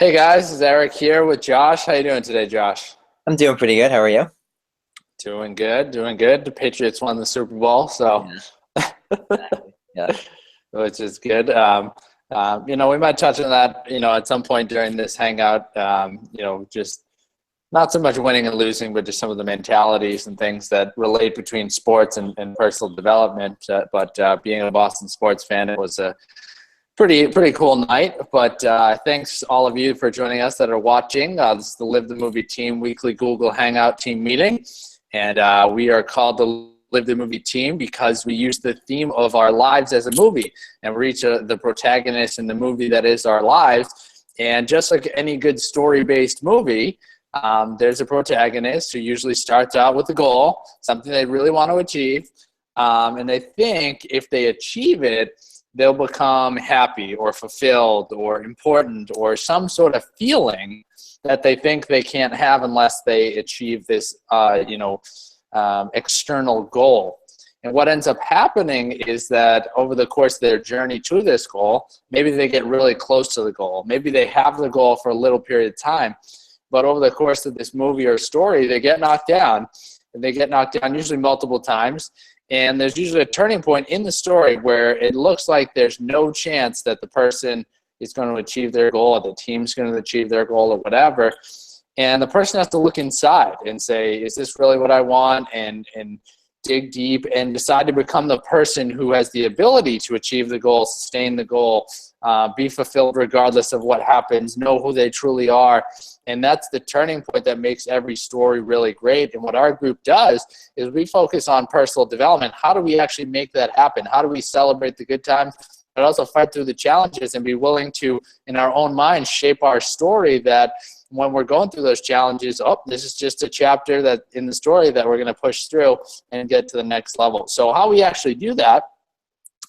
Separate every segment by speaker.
Speaker 1: Hey guys, this is Eric here with Josh. How you doing today, Josh?
Speaker 2: I'm doing pretty good. How are you?
Speaker 1: Doing good, doing good. The Patriots won the Super Bowl, so
Speaker 2: Yeah, exactly. Yeah.
Speaker 1: which is good. We might touch on that, at some point during this hangout. Just not so much winning and losing, but just some of the mentalities and things that relate between sports and personal development. But being a Boston sports fan, it was a pretty cool night. But thanks all of you for joining us that are watching. This is the Live the Movie Team weekly Google Hangout team meeting, and we are called the Live the Movie Team because we use the theme of our lives as a movie, and we reach the protagonist in the movie that is our lives. And just like any good story-based movie, there's a protagonist who usually starts out with a goal, something they really want to achieve, and they think if they achieve it, they'll become happy or fulfilled or important or some sort of feeling that they think they can't have unless they achieve this, external goal. And what ends up happening is that over the course of their journey to this goal, maybe they get really close to the goal. Maybe they have the goal for a little period of time, but over the course of this movie or story, they get knocked down. And they get knocked down usually multiple times. And there's usually a turning point in the story where it looks like there's no chance that the person is going to achieve their goal or the team's going to achieve their goal or whatever. And the person has to look inside and say, is this really what I want? And dig deep and decide to become the person who has the ability to achieve the goal, sustain the goal, be fulfilled regardless of what happens, know who they truly are. And that's the turning point that makes every story really great. And what our group does is we focus on personal development. How do we actually make that happen? How do we celebrate the good times, but also fight through the challenges and be willing to, in our own minds, shape our story that when we're going through those challenges, this is just a chapter that in the story that we're going to push through and get to the next level. So how we actually do that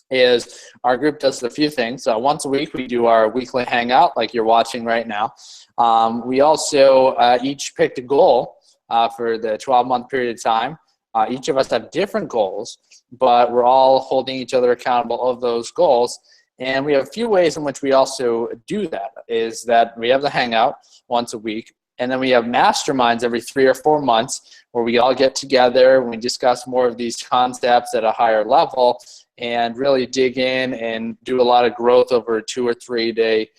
Speaker 1: is our group does a few things. Once a week, we do our weekly hangout like you're watching right now. We also each picked a goal for the 12-month period of time. Each of us have different goals, but we're all holding each other accountable of those goals. And we have a few ways in which we also do that, is that we have the hangout once a week, and then we have masterminds every 3 or 4 months where we all get together and we discuss more of these concepts at a higher level and really dig in and do a lot of growth over a 2 or 3 day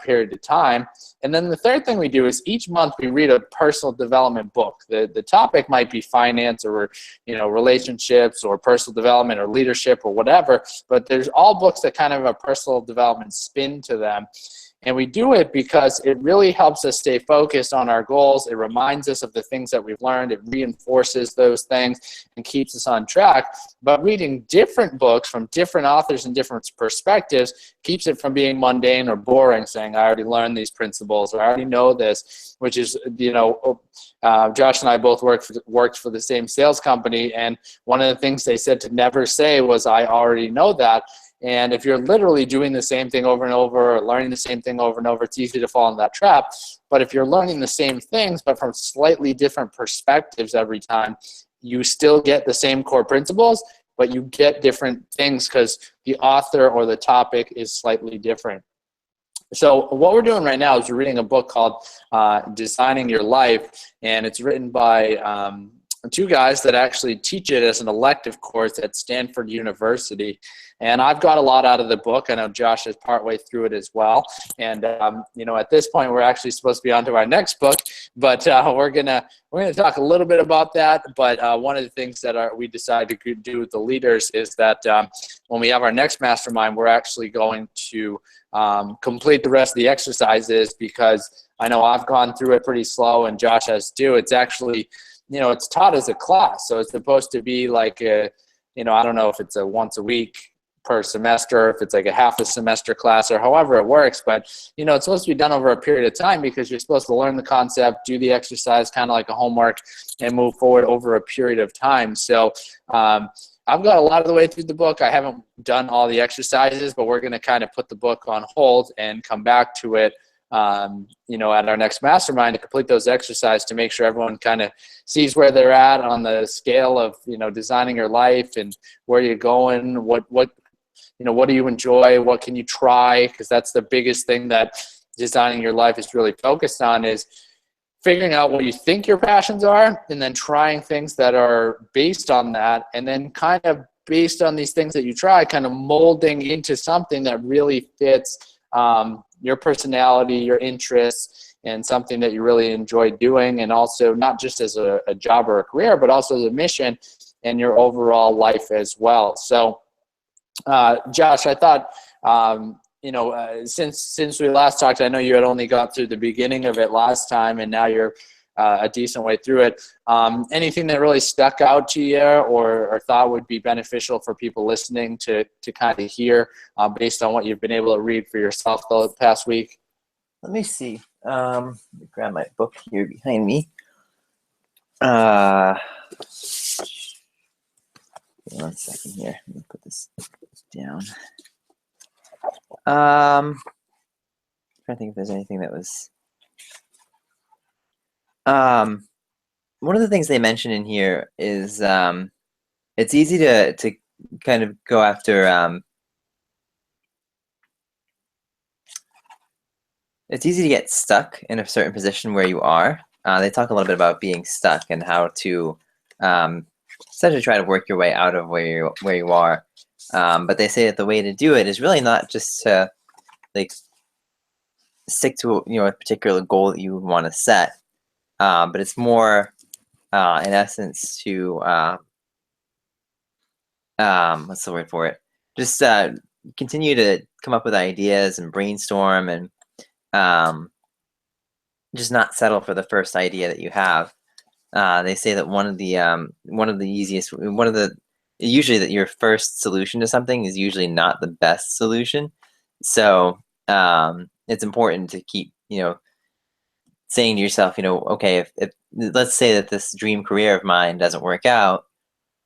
Speaker 1: period of time. And then the third thing we do is each month we read a personal development book. The topic might be finance or relationships or personal development or leadership or whatever, but there's all books that kind of have a personal development spin to them. And we do it because it really helps us stay focused on our goals. It reminds us of the things that we've learned. It reinforces those things and keeps us on track. But reading different books from different authors and different perspectives keeps it from being mundane or boring, saying, I already learned these principles or I already know this, which is, Josh and I both worked for the same sales company. And one of the things they said to never say was, I already know that. And if you're literally doing the same thing over and over or learning the same thing over and over, it's easy to fall into that trap. But if you're learning the same things but from slightly different perspectives every time, you still get the same core principles, but you get different things because the author or the topic is slightly different. So what we're doing right now is we're reading a book called Designing Your Life, and it's written by two guys that actually teach it as an elective course at Stanford University. And I've got a lot out of the book. I know Josh is partway through it as well. And, at this point, we're actually supposed to be on to our next book. But we're gonna talk a little bit about that. But one of the things that we decided to do with the leaders is that when we have our next mastermind, we're actually going to complete the rest of the exercises because I know I've gone through it pretty slow and Josh has too. It's actually, it's taught as a class. So it's supposed to be like I don't know if it's a once a week per semester, if it's like a half a semester class or however it works, but it's supposed to be done over a period of time because you're supposed to learn the concept, do the exercise kind of like a homework, and move forward over a period of time. So I've got a lot of the way through the book. I haven't done all the exercises, but we're going to kind of put the book on hold and come back to it at our next mastermind to complete those exercises to make sure everyone kind of sees where they're at on the scale of, designing your life and where you're going, what do you enjoy, what can you try? Because that's the biggest thing that designing your life is really focused on, is figuring out what you think your passions are, and then trying things that are based on that, and then kind of based on these things that you try, kind of molding into something that really fits your personality, your interests, and something that you really enjoy doing, and also not just as a job or a career, but also as a mission and your overall life as well. So, Josh, I thought, since we last talked, I know you had only got through the beginning of it last time, and now you're a decent way through it. Anything that really stuck out to you or thought would be beneficial for people listening to kind of hear based on what you've been able to read for yourself the past week?
Speaker 2: Let me see. Let me grab my book here behind me. One second here. Let me put this down. I'm trying to think if there's anything that was. One of the things they mention in here is it's easy to kind of go after. It's easy to get stuck in a certain position where you are. They talk a little bit about being stuck and how to essentially try to work your way out of where you are. But they say that the way to do it is really not just to like stick to a particular goal that you want to set, but it's more in essence to what's the word for it? Just continue to come up with ideas and brainstorm and just not settle for the first idea that you have. They say that usually that your first solution to something is usually not the best solution. So it's important to keep, saying to yourself, okay, if let's say that this dream career of mine doesn't work out,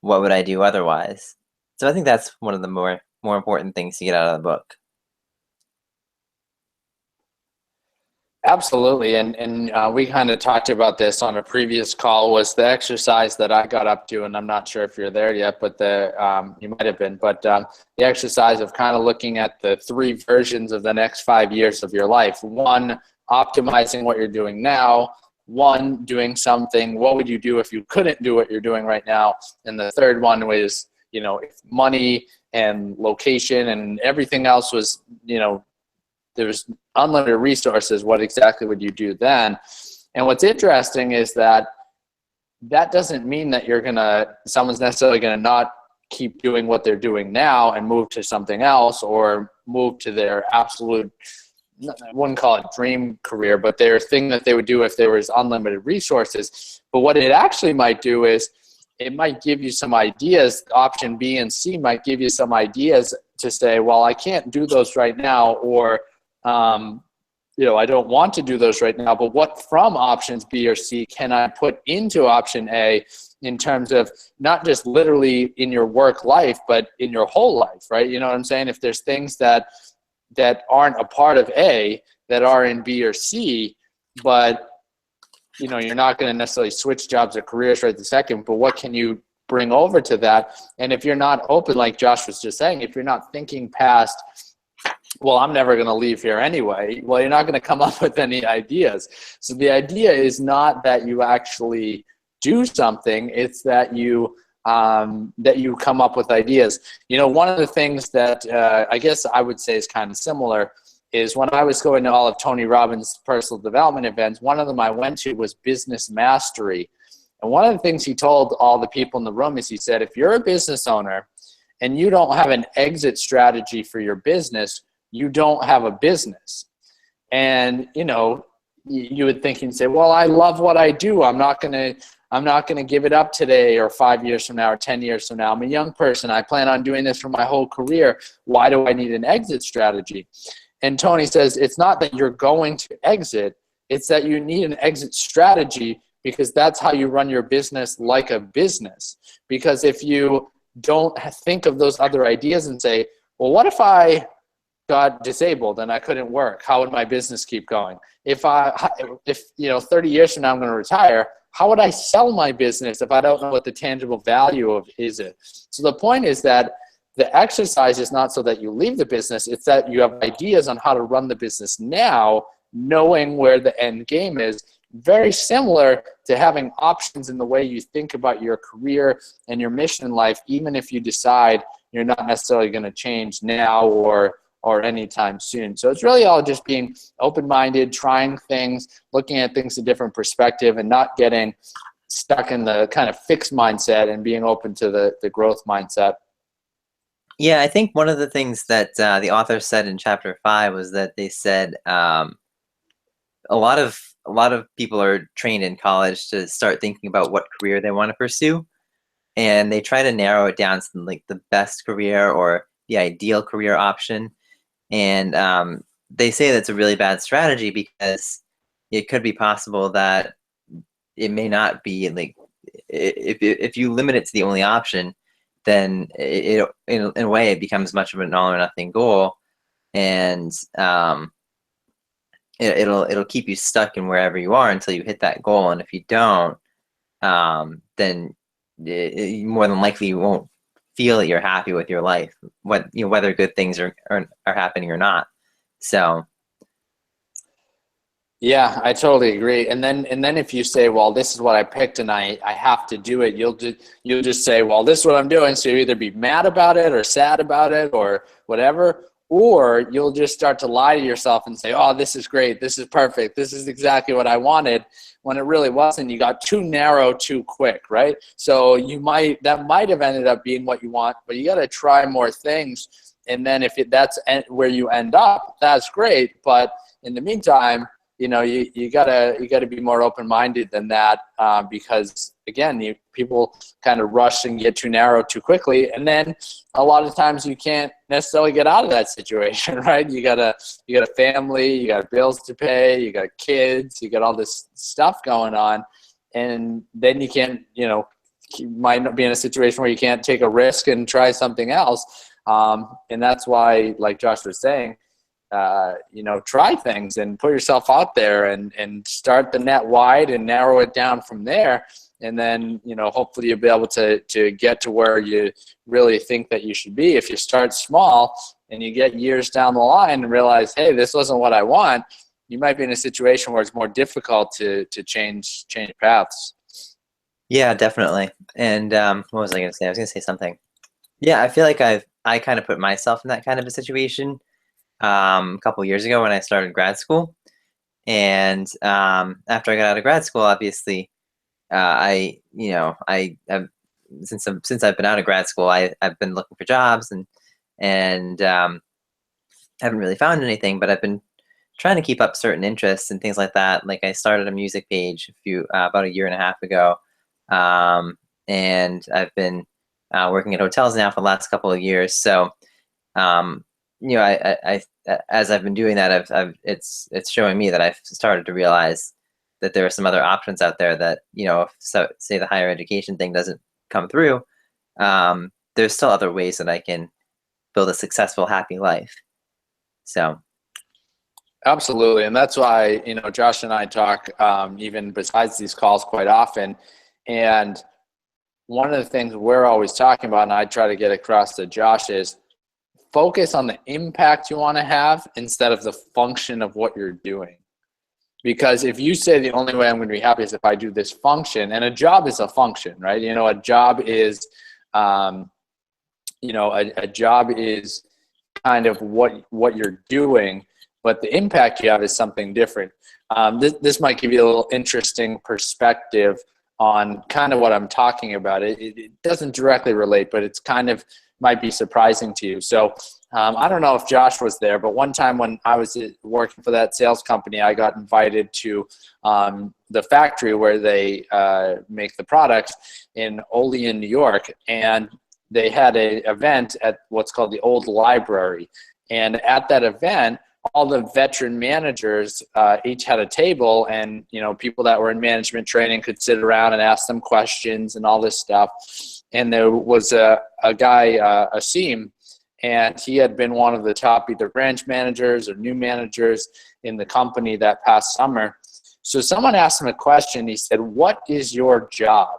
Speaker 2: what would I do otherwise? So I think that's one of the more important things to get out of the book.
Speaker 1: Absolutely, and we kind of talked about this on a previous call, was the exercise that I got up to, and I'm not sure if you're there yet, but you might have been, but the exercise of kind of looking at the 3 versions of the next 5 years of your life. 1, optimizing what you're doing now. 1, doing something, what would you do if you couldn't do what you're doing right now? And the third one was, if money and location and everything else was, there's unlimited resources, what exactly would you do then? And what's interesting is that doesn't mean that someone's necessarily gonna not keep doing what they're doing now and move to something else, or move to their absolute, I wouldn't call it dream career, but their thing that they would do if there was unlimited resources. But what it actually might do is it might give you some ideas. Option B and C might give you some ideas to say, well, I can't do those right now, or I don't want to do those right now, but what from options B or C can I put into option A in terms of not just literally in your work life, but in your whole life, right? You know what I'm saying? If there's things that aren't a part of A that are in B or C, but you're not going to necessarily switch jobs or careers right this second, but what can you bring over to that? And if you're not open, like Josh was just saying, if you're not thinking past, well, I'm never going to leave here anyway, well, you're not going to come up with any ideas. So the idea is not that you actually do something, it's that you come up with ideas. One of the things that I guess I would say is kind of similar is when I was going to all of Tony Robbins' personal development events, one of them I went to was Business Mastery. And one of the things he told all the people in the room is he said, if you're a business owner and you don't have an exit strategy for your business, you don't have a business. And, you would think and say, well, I love what I do. I'm not going to give it up today or 5 years from now or 10 years from now. I'm a young person. I plan on doing this for my whole career. Why do I need an exit strategy? And Tony says, it's not that you're going to exit. It's that you need an exit strategy, because that's how you run your business like a business. Because if you don't think of those other ideas and say, well, what if I got disabled and I couldn't work? How would my business keep going? If 30 years from now I'm going to retire, how would I sell my business if I don't know what the tangible value of is it? So the point is that the exercise is not so that you leave the business, it's that you have ideas on how to run the business now, knowing where the end game is. Very similar to having options in the way you think about your career and your mission in life, even if you decide you're not necessarily going to change now or anytime soon. So it's really all just being open-minded, trying things, looking at things a different perspective, and not getting stuck in the kind of fixed mindset and being open to the growth mindset.
Speaker 2: Yeah, I think one of the things that the author said in chapter 5 was that they said a lot of people are trained in college to start thinking about what career they want to pursue, and they try to narrow it down to like the best career or the ideal career option. And they say that's a really bad strategy because it could be possible that it may not be like if you limit it to the only option, then it in a way it becomes much of an all or nothing goal, and it'll keep you stuck in wherever you are until you hit that goal. And if you don't, then more than likely you won't feel that you're happy with your life, whether good things are happening or not. So
Speaker 1: yeah, I totally agree. And then if you say, well, this is what I picked and I have to do it, you'll just say, well, this is what I'm doing. So you either be mad about it or sad about it or whatever, or you'll just start to lie to yourself and say, oh, this is great. This is perfect. This is exactly what I wanted, when it really wasn't. You got too narrow too quick, right? So that might have ended up being what you want, but you got to try more things. And then if that's where you end up, that's great. But in the meantime, you gotta be more open-minded than that, because again, people kind of rush and get too narrow too quickly, and then a lot of times you can't necessarily get out of that situation, right? You got a family, you got bills to pay, you got kids, you got all this stuff going on, and then you can't, you might not be in a situation where you can't take a risk and try something else, and that's why, like Josh was saying, try things and put yourself out there and start the net wide and narrow it down from there. And then, hopefully you'll be able to get to where you really think that you should be. If you start small and you get years down the line and realize, hey, this wasn't what I want, you might be in a situation where it's more difficult to change paths.
Speaker 2: yeah, definitely. And what was I going to say? I was going to say something. Yeah, I feel like I kind of put myself in that kind of a situation a couple of years ago when I started grad school. And after I got out of grad school, obviously, I've since I've been out of grad school, I've been looking for jobs and haven't really found anything, but I've been trying to keep up certain interests and things like that. Like I started a music page about a year and a half ago, and I've been working at hotels now for the last couple of years. So I as I've been doing that, it's showing me that I've started to realize that there are some other options out there that, say the higher education thing doesn't come through, there's still other ways that I can build a successful, happy life. So.
Speaker 1: Absolutely. And that's why, Josh and I talk, even besides these calls, quite often. And one of the things we're always talking about, and I try to get across to Josh, is focus on the impact you want to have instead of the function of what you're doing. Because if you say the only way I'm going to be happy is if I do this function, and a job is a function, right? A job is, a job is kind of what you're doing, but the impact you have is something different. This might give you a little interesting perspective on kind of what I'm talking about. It doesn't directly relate, but it's kind of might be surprising to you. So I don't know if Josh was there, but one time when I was working for that sales company, I got invited to the factory where they make the products in Olean, New York, and they had an event at what's called the Old Library. And at that event, all the veteran managers each had a table, and people that were in management training could sit around and ask them questions and all this stuff. And there was a guy, Asim, and he had been one of the top either branch managers or new managers in the company that past summer. So someone asked him a question. He said, "What is your job?"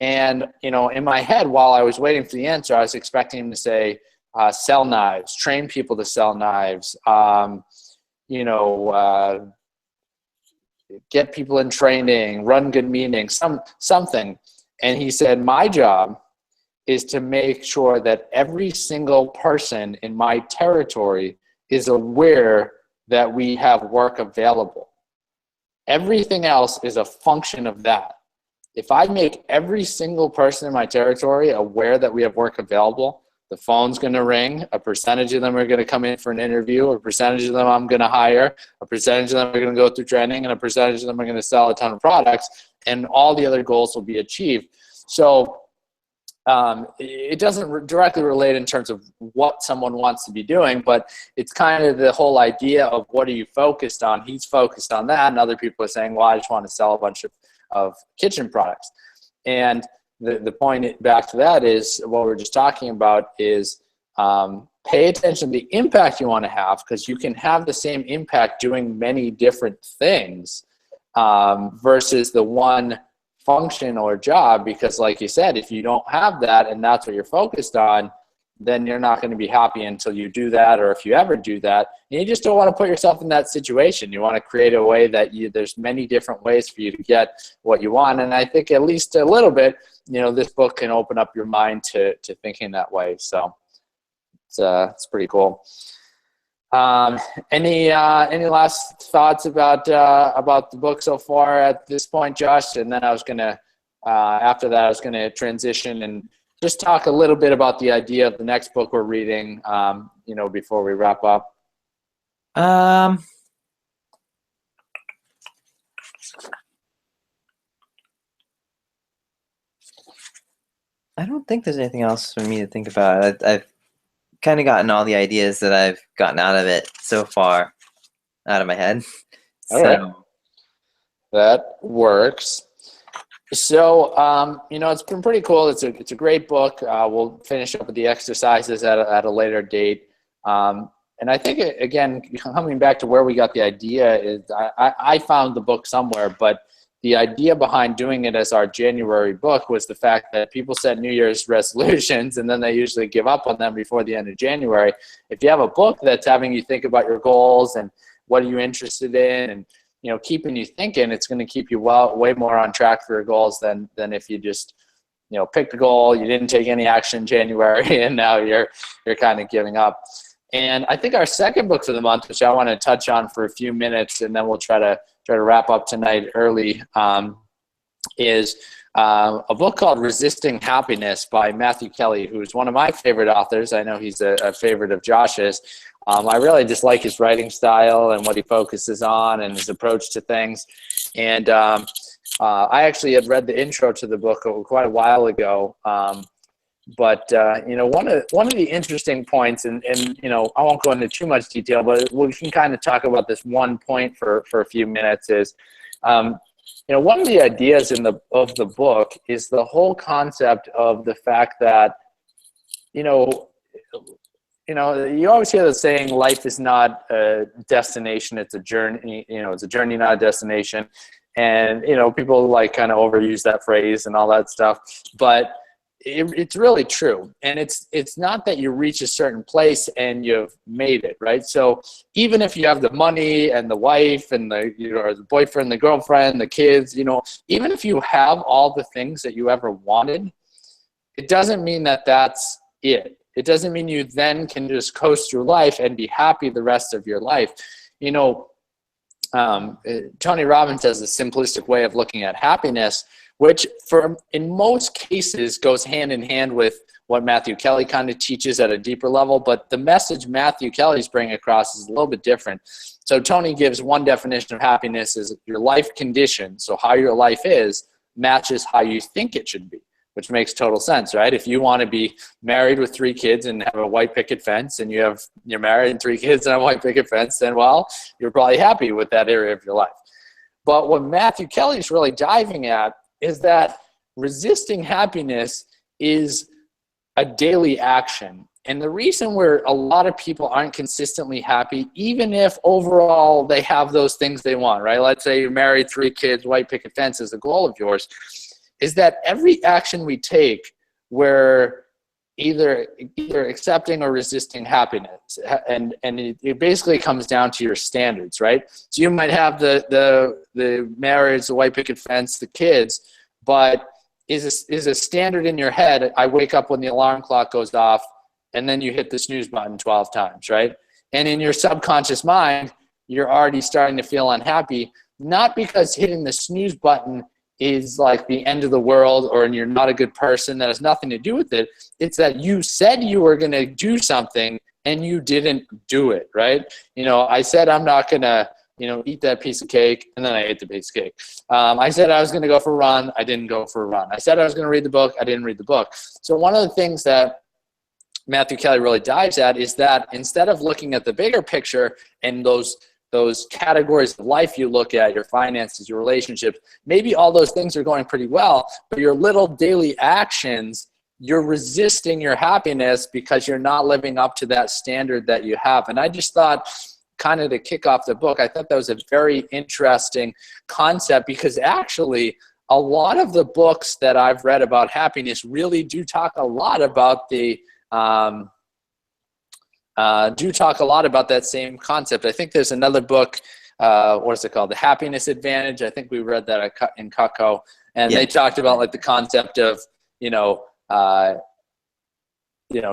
Speaker 1: And, in my head, while I was waiting for the answer, I was expecting him to say, sell knives, train people to sell knives, get people in training, run good meetings, something. And he said, my job is to make sure that every single person in my territory is aware that we have work available. Everything else is a function of that. If I make every single person in my territory aware that we have work available, the phone's going to ring, a percentage of them are going to come in for an interview, a percentage of them I'm going to hire, a percentage of them are going to go through training, and a percentage of them are going to sell a ton of products, and all the other goals will be achieved. So it doesn't directly relate in terms of what someone wants to be doing, but it's kind of the whole idea of what are you focused on? He's focused on that, and other people are saying, well, I just want to sell a bunch of kitchen products. And the point back to that is what we're just talking about is pay attention to the impact you want to have, because you can have the same impact doing many different things versus the one function or job. Because like you said, if you don't have that and that's what you're focused on, then you're not going to be happy until you do that, or if you ever do that. And you just don't want to put yourself in that situation. You want to create a way that there's many different ways for you to get what you want. And I think at least a little bit, this book can open up your mind to thinking that way. So it's pretty cool. Any last thoughts about the book so far at this point, Josh? And then I was gonna after that I was gonna transition and just talk a little bit about the idea of the next book we're reading, before we wrap up.
Speaker 2: I don't think there's anything else for me to think about. I've kind of gotten all the ideas that I've gotten out of it so far out of my head.
Speaker 1: All right. That works. So, it's been pretty cool. It's a great book. We'll finish up with the exercises at a later date. And I think, again, coming back to where we got the idea is I found the book somewhere, but the idea behind doing it as our January book was the fact that people set New Year's resolutions and then they usually give up on them before the end of January. If you have a book that's having you think about your goals and what are you interested in, and keeping you thinking, it's going to keep you way more on track for your goals than if you just picked a goal, you didn't take any action in January, and now you're kind of giving up. And I think our second book for the month, which I want to touch on for a few minutes, and then we'll try to wrap up tonight early, is a book called Resisting Happiness by Matthew Kelly, who's one of my favorite authors. I know he's a favorite of Josh's. I really just like his writing style and what he focuses on and his approach to things. And I actually had read the intro to the book quite a while ago. But one of the interesting points, and I won't go into too much detail, but we can kind of talk about this one point for a few minutes, is one of the ideas of the book is the whole concept of the fact that you always hear the saying, life is not a destination, it's a journey. It's a journey, not a destination. And people kind of overuse that phrase and all that stuff, but it's really true. And it's not that you reach a certain place and you've made it, right? So even if you have the money and the wife and the boyfriend, the girlfriend, the kids, even if you have all the things that you ever wanted, it doesn't mean that that's it. It doesn't mean you then can just coast through life and be happy the rest of your life. Tony Robbins has a simplistic way of looking at happiness, which in most cases goes hand in hand with what Matthew Kelly kind of teaches at a deeper level. But the message Matthew Kelly's bringing across is a little bit different. So Tony gives one definition of happiness is your life condition. So how your life is matches how you think it should be, which makes total sense, right? If you want to be married with 3 kids and have a white picket fence, and you're married and 3 kids and a white picket fence, then, well, you're probably happy with that area of your life. But what Matthew Kelly's really diving at is that resisting happiness is a daily action. And the reason where a lot of people aren't consistently happy, even if overall they have those things they want, right? Let's say you're married, 3 kids, white picket fence is the goal of yours, is that every action we take, we're either accepting or resisting happiness, and it basically comes down to your standards, right? So you might have the marriage, the white picket fence, the kids, but is a standard in your head, I wake up when the alarm clock goes off, and then you hit the snooze button 12 times, right? And in your subconscious mind, you're already starting to feel unhappy, not because hitting the snooze button is like the end of the world or you're not a good person. That has nothing to do with it. It's that you said you were going to do something and you didn't do it, right? I said I'm not going to, eat that piece of cake, and then I ate the piece of cake. I said I was going to go for a run. I didn't go for a run. I said I was going to read the book. I didn't read the book. So one of the things that Matthew Kelly really dives at is that instead of looking at the bigger picture and those categories of life you look at, your finances, your relationships, maybe all those things are going pretty well, but your little daily actions, you're resisting your happiness because you're not living up to that standard that you have. And I just thought, kind of to kick off the book, I thought that was a very interesting concept, because actually a lot of the books that I've read about happiness really do talk a lot about that same concept. I think there's another book, what is it called? The Happiness Advantage. I think we read that in Cutco, and they talked about like the concept of,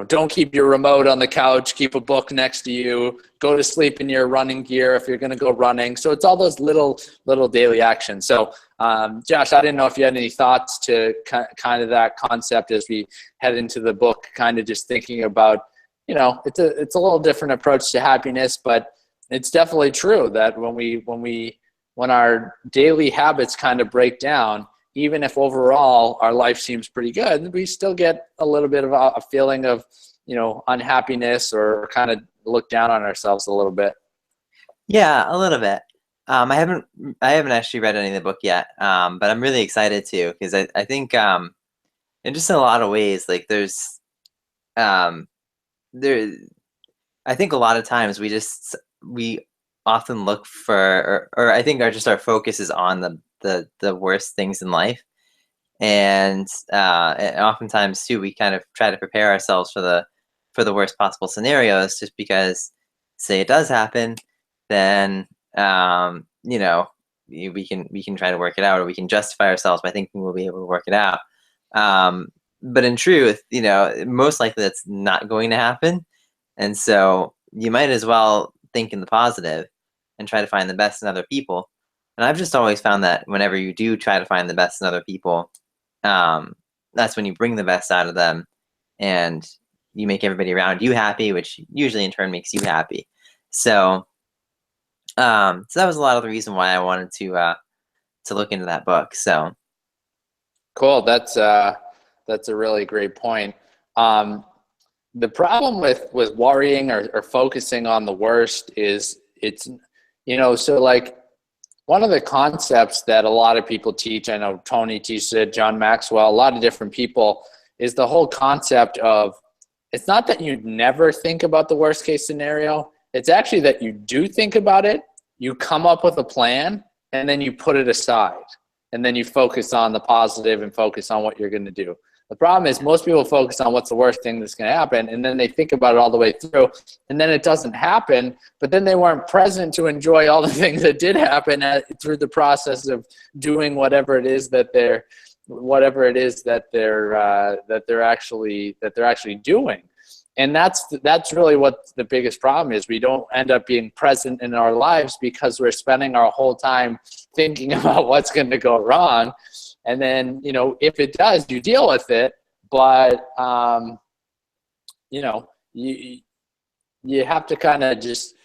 Speaker 1: don't keep your remote on the couch, keep a book next to you, go to sleep in your running gear if you're going to go running. So it's all those little daily actions. So Josh, I didn't know if you had any thoughts to kind of that concept as we head into the book, kind of just thinking about, it's a little different approach to happiness, but it's definitely true that when our daily habits kind of break down, even if overall our life seems pretty good, we still get a little bit of a feeling of, unhappiness, or kind of look down on ourselves a little bit.
Speaker 2: Yeah, a little bit. I haven't actually read any of the book yet, but I'm really excited to, because I think in just a lot of ways, like I think a lot of times we often look for, or I think our focus is on the worst things in life, and oftentimes too we kind of try to prepare ourselves for the worst possible scenarios, just because, say it does happen, then we can try to work it out, or we can justify ourselves by thinking we'll be able to work it out. But in truth, most likely that's not going to happen. And so you might as well think in the positive and try to find the best in other people. And I've just always found that whenever you do try to find the best in other people, that's when you bring the best out of them, and you make everybody around you happy, which usually in turn makes you happy. So that was a lot of the reason why I wanted to look into that book. So
Speaker 1: cool. That's a really great point. The problem with worrying or focusing on the worst is so like one of the concepts that a lot of people teach, I know Tony teaches it, John Maxwell, a lot of different people, is the whole concept of, it's not that you never think about the worst case scenario. It's actually that you do think about it, you come up with a plan, and then you put it aside. And then you focus on the positive and focus on what you're going to do. The problem is most people focus on what's the worst thing that's going to happen, and then they think about it all the way through, and then it doesn't happen, but then they weren't present to enjoy all the things that did happen through the process of doing whatever it is that they're actually doing. And that's really what the biggest problem is. We don't end up being present in our lives because we're spending our whole time thinking about what's going to go wrong. And then, if it does, you deal with it. But, you have to kind of just,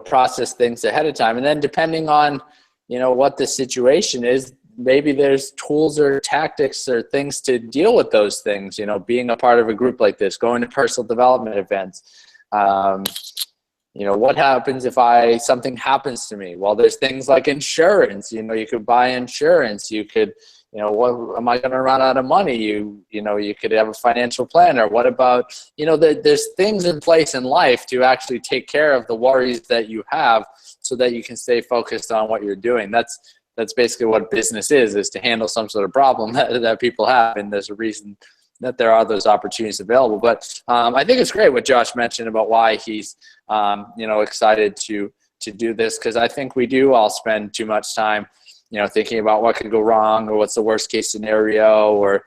Speaker 1: process things ahead of time. And then depending on, what the situation is, maybe there's tools or tactics or things to deal with those things, being a part of a group like this, going to personal development events. What happens if something happens to me? Well, there's things like insurance. You could buy insurance. You could, what am I going to run out of money? You could have a financial planner. What about, there's things in place in life to actually take care of the worries that you have, so that you can stay focused on what you're doing. That's that's basically what business is to handle some sort of problem that people have, and there's a reason that there are those opportunities available. But I think it's great what Josh mentioned about why he's excited to do this, because I think we do all spend too much time thinking about what could go wrong, or what's the worst case scenario, or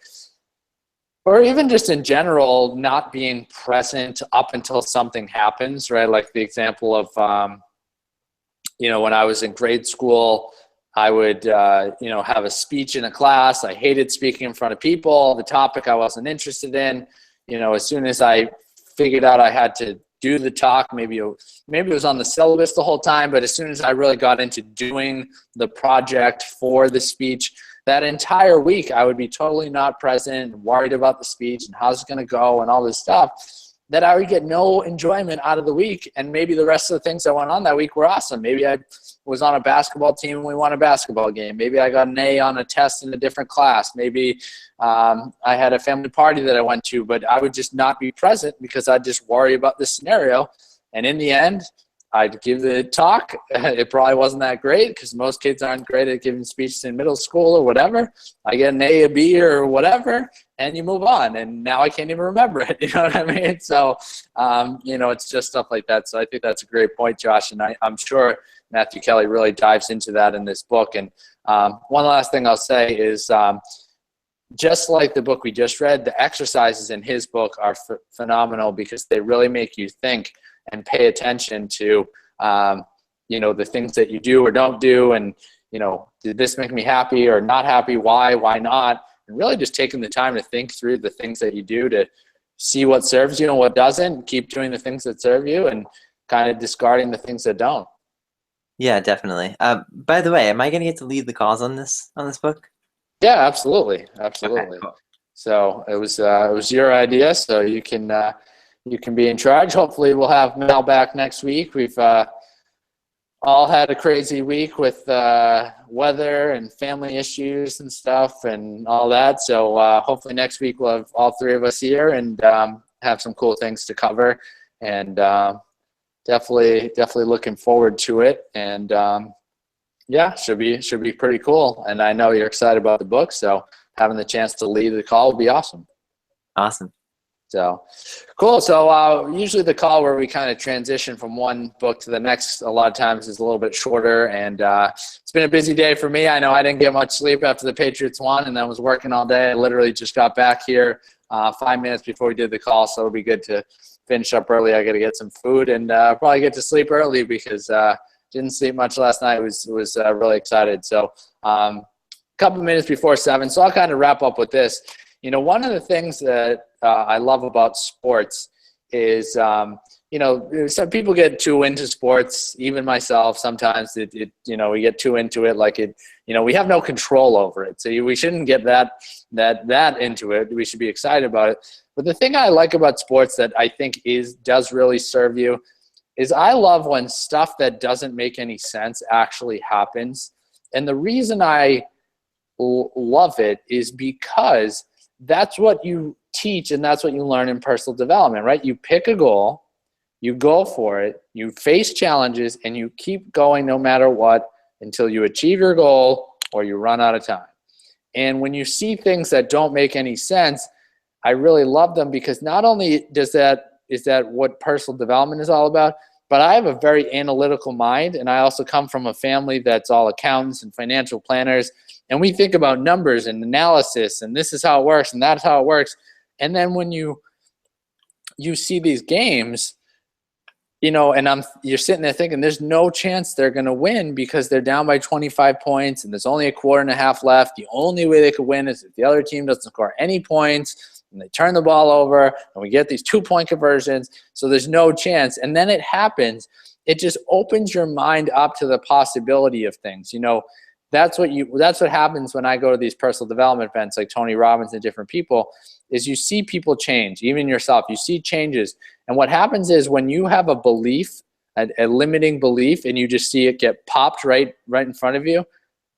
Speaker 1: even just in general not being present up until something happens, right? Like the example of when I was in grade school, I would, have a speech in a class. I hated speaking in front of people. The topic I wasn't interested in. As soon as I figured out I had to do the talk, maybe it was on the syllabus the whole time, but as soon as I really got into doing the project for the speech, that entire week I would be totally not present and worried about the speech and how's it going to go and all this stuff, that I would get no enjoyment out of the week. And maybe the rest of the things that went on that week were awesome. Maybe I was on a basketball team and we won a basketball game. Maybe I got an A on a test in a different class. Maybe I had a family party that I went to, but I would just not be present because I'd just worry about this scenario. And in the end, I'd give the talk. It probably wasn't that great because most kids aren't great at giving speeches in middle school or whatever. I get an A, a B, or whatever, and you move on. And now I can't even remember it. You know what I mean? So, it's just stuff like that. So I think that's a great point, Josh. And I'm sure Matthew Kelly really dives into that in this book. And one last thing I'll say is just like the book we just read, the exercises in his book are phenomenal because they really make you think and pay attention to, the things that you do or don't do. And, did this make me happy or not happy? Why not? And really just taking the time to think through the things that you do to see what serves you and what doesn't, keep doing the things that serve you and kind of discarding the things that don't.
Speaker 2: Yeah, definitely. By the way, am I going to get to lead the calls on this book?
Speaker 1: Yeah, absolutely. Okay, cool. So it was your idea, so you can be in charge. Hopefully we'll have Mel back next week. We've all had a crazy week with weather and family issues and stuff and all that. So hopefully next week we'll have all three of us here and have some cool things to cover. And definitely looking forward to it. And should be pretty cool. And I know you're excited about the book, so having the chance to lead the call will be awesome.
Speaker 2: Awesome.
Speaker 1: So cool. So usually the call where we kind of transition from one book to the next a lot of times is a little bit shorter, and it's been a busy day for me. I know I didn't get much sleep after the Patriots won and then was working all day. I literally just got back here 5 minutes before we did the call, so it'll be good to finish up early. I got to get some food and probably get to sleep early because didn't sleep much last night. Was really excited. So a couple minutes before 7, so I'll kind of wrap up with this. One of the things that I love about sports is, some people get too into sports, even myself. Sometimes we get too into it, like we have no control over it. So we shouldn't get that into it. We should be excited about it. But the thing I like about sports that I think does really serve you is I love when stuff that doesn't make any sense actually happens. And the reason I love it is because that's what you teach and that's what you learn in personal development, right? You pick a goal, you go for it, you face challenges, and you keep going no matter what until you achieve your goal or you run out of time. And when you see things that don't make any sense, I really love them because not only is that what personal development is all about, but I have a very analytical mind, and I also come from a family that's all accountants and financial planners. And we think about numbers and analysis, and this is how it works, and that's how it works. And then when you see these games, and you're sitting there thinking there's no chance they're going to win because they're down by 25 points, and there's only a quarter and a half left. The only way they could win is if the other team doesn't score any points, and they turn the ball over, and we get these 2-point conversions, so there's no chance. And then it happens. It just opens your mind up to the possibility of things. That's what happens when I go to these personal development events like Tony Robbins and different people, is you see people change, even yourself. You see changes. And what happens is when you have a belief, a limiting belief, and you just see it get popped right in front of you,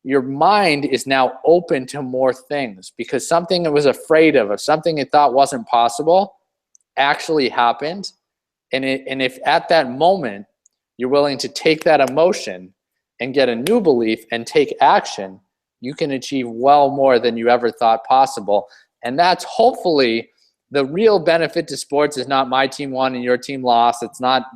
Speaker 1: your mind is now open to more things because something it was afraid of, or something it thought wasn't possible, actually happened. And if at that moment you're willing to take that emotion and get a new belief and take action, you can achieve well more than you ever thought possible. And that's hopefully the real benefit to sports. Is not my team won and your team lost. It's not,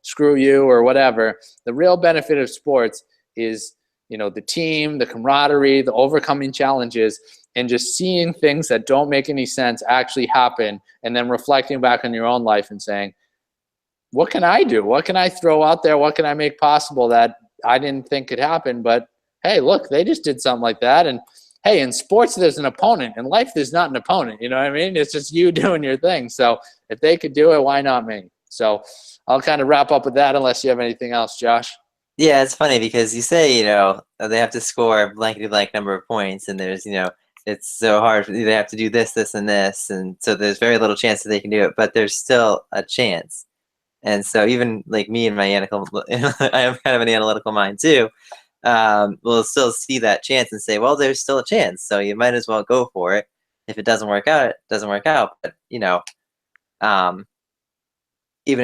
Speaker 1: screw you or whatever. The real benefit of sports is, the team, the camaraderie, the overcoming challenges, and just seeing things that don't make any sense actually happen, and then reflecting back on your own life and saying, what can I do? What can I throw out there? What can I make possible that I didn't think could happen? But hey, look, they just did something like that. And hey, in sports, there's an opponent. In life, there's not an opponent. You know what I mean? It's just you doing your thing. So if they could do it, why not me? So I'll kind of wrap up with that unless you have anything else, Josh.
Speaker 2: Yeah, it's funny because you say, they have to score a blankety blank number of points, and there's, it's so hard. They have to do this, this, and this, and so there's very little chance that they can do it, but there's still a chance. And so even like me and my analytical, I have kind of an analytical mind too. We'll still see that chance and say, well, there's still a chance, so you might as well go for it. If it doesn't work out, it doesn't work out. But even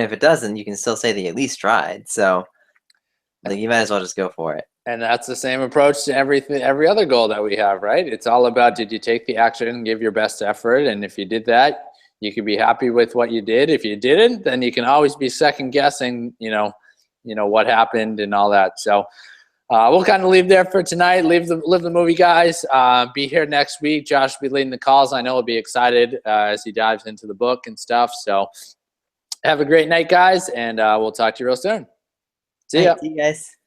Speaker 2: if it doesn't, you can still say that you at least tried. So like you might as well just go for it.
Speaker 1: And that's the same approach to every other goal that we have, right? It's all about, did you take the action and give your best effort? And if you did that, you can be happy with what you did. If you didn't, then you can always be second guessing, what happened and all that. So we'll kind of leave there for tonight. Live the movie, guys. Be here next week. Josh will be leading the calls. I know he'll be excited as he dives into the book and stuff. So have a great night, guys, and we'll talk to you real soon. See ya.
Speaker 2: See you guys.